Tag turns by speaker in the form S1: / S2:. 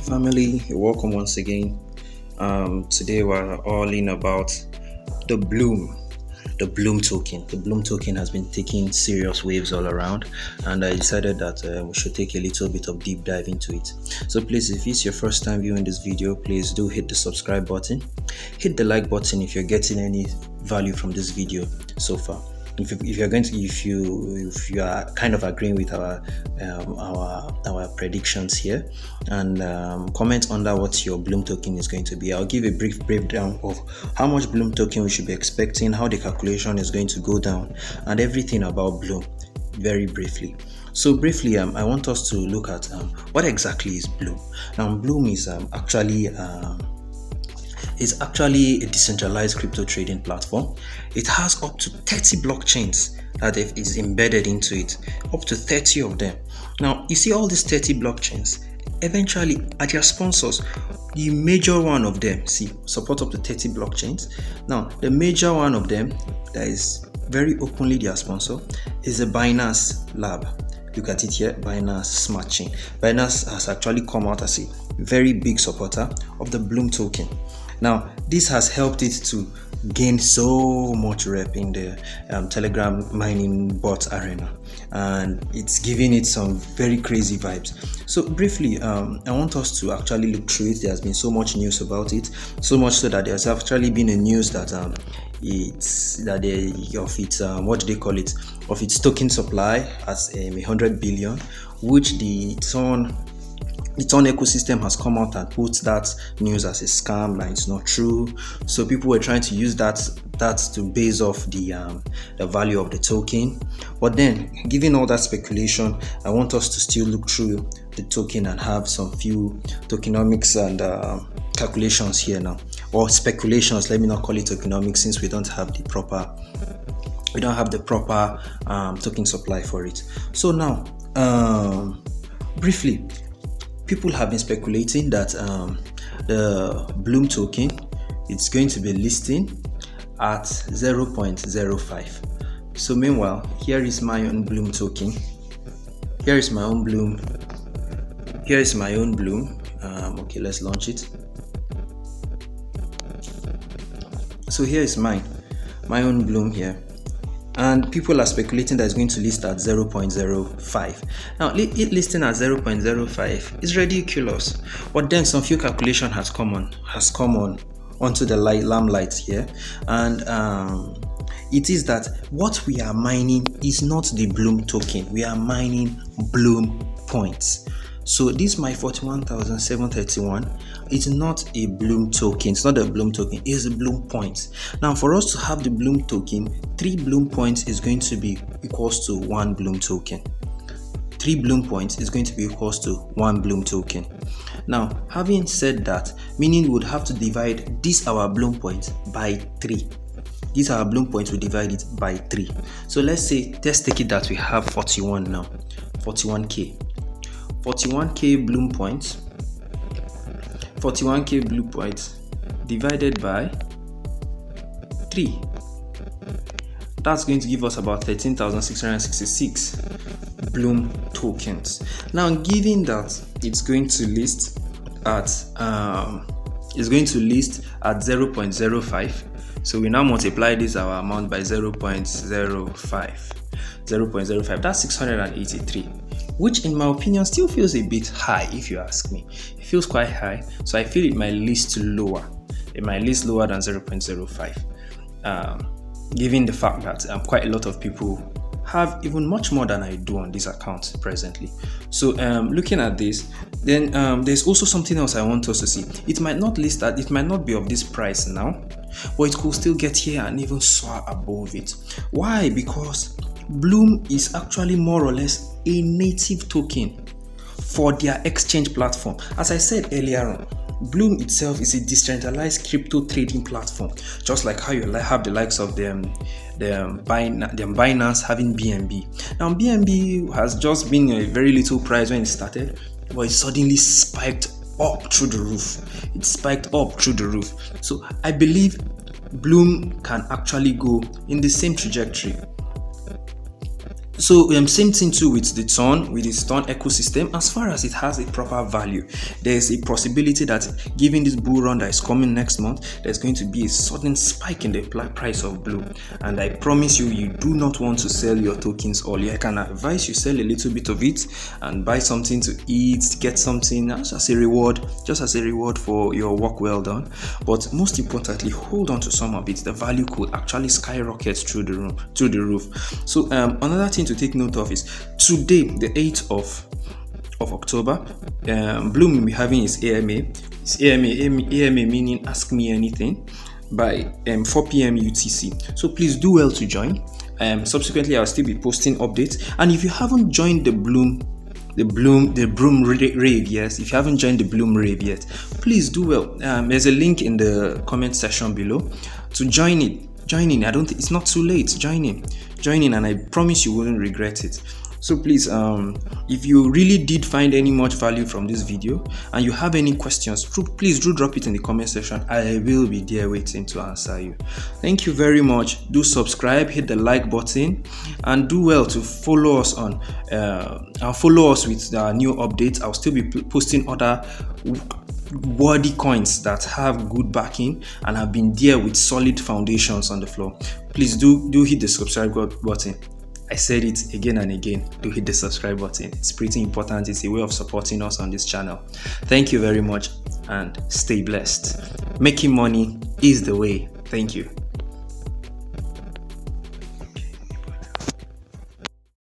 S1: family, you're welcome once again. Today we're all in about the Bloom, the Bloom token. The Bloom token has been taking serious waves all around, and I decided that we should take a little bit of deep dive into it. So please, if it's your first time viewing this video, please do hit the subscribe button, hit the like button if you're getting any value from this video so far. If you are kind of agreeing with our predictions here, and comment under what your Bloom token is going to be. I'll give a brief breakdown of how much Bloom token we should be expecting, how the calculation is going to go down, and everything about Bloom very briefly. So briefly, I want us to look at what exactly is Bloom. Now, Bloom is actually a decentralized crypto trading platform. It has up to 30 blockchains that is embedded into it, up to 30 of them. Now, you see all these 30 blockchains, eventually are their sponsors. The major one of them, support up to 30 blockchains. Now, the major one of them that is very openly their sponsor is a Binance Lab. Look at it here, Binance Smart Chain. Binance has actually come out as a very big supporter of the Bloom token. Now, this has helped it to gain so much rep in the Telegram mining bot arena, and it's giving it some very crazy vibes. So briefly, I want us to actually look through it. There's been so much news about it, so much so that there's actually been a news that of its token supply as 100 billion, which its own ecosystem has come out and put that news as a scam, like it's not true. So people were trying to use that to base off the value of the token. But then, given all that speculation, I want us to still look through the token and have some few tokenomics and calculations here now, or speculations. Let me not call it tokenomics, since we don't have the proper token supply for it. So now, briefly, people have been speculating that the Bloom token is going to be listing at 0.05. So meanwhile, here is my own Bloom token. Here is my own Bloom. Okay, let's launch it. So here is my own Bloom here. And people are speculating that it's going to list at 0.05. Now, it listing at 0.05 is ridiculous. But then some few calculation has come on onto the limelight here, and it is that what we are mining is not the Bloom token. We are mining Bloom points. So this my 41,731 is not a Bloom token. It's not a Bloom token. It's a Bloom points. Now, for us to have the Bloom token, 3 Bloom points is going to be equals to 1 Bloom token. 3 Bloom points is going to be equals to 1 Bloom token. Now, having said that, meaning we would have to divide this our Bloom points by 3. These are our Bloom points, we divide it by 3. So let's take it that we have 41 now. 41k Bloom points. 41k Bloom points divided by 3. That's going to give us about 13,666 Bloom tokens. Now, given that it's going to list at 0.05, so we now multiply this our amount by 0.05. 0.05, that's 683, which in my opinion still feels a bit high. If you ask me, it feels quite high, so I feel it might list lower. It might list lower than 0.05, given the fact that quite a lot of people have even much more than I do on this account presently. So looking at this, then there's also something else I want us to see. It might not list that, it might not be of this price now, but it could still get here and even soar above it. Why? Because Bloom is actually more or less a native token for their exchange platform. As I said earlier on, Bloom itself is a decentralized crypto trading platform, just like how you have the likes of them Binance having BNB. Now, BNB has just been a very little price when it started, but it suddenly spiked up through the roof. So I believe Bloom can actually go in the same trajectory. So same thing too with the Ton, with its Ton ecosystem. As far as it has a proper value, there is a possibility that given this bull run that is coming next month, there's going to be a sudden spike in the price of BLUM. And I promise you, you do not want to sell your tokens all. I can advise you sell a little bit of it and buy something to eat, get something just as a reward for your work well done. But most importantly, hold on to some of it. The value could actually skyrocket through the roof. So another thing to take note of is today, the 8th of October, BLUM will be having its AMA. It's AMA meaning Ask Me Anything by 4 p.m. UTC. So please do well to join. Subsequently, I'll still be posting updates. And if you haven't joined the BLUM rave, yes, if you haven't joined the BLUM rave yet, please do well. There's a link in the comment section below to join in. It's not too late. Join in, and I promise you wouldn't regret it. So please, if you really did find any much value from this video and you have any questions, please do drop it in the comment section. I will be there waiting to answer you. Thank you very much. Do subscribe, hit the like button, and do well to follow us on follow us with our new updates. I'll still be posting other worthy coins that have good backing and have been there with solid foundations on the floor. Please do hit the subscribe button. I said it again and again, do hit the subscribe button. It's pretty important. It's a way of supporting us on this channel. Thank you very much and stay blessed. Making money is the way. Thank you.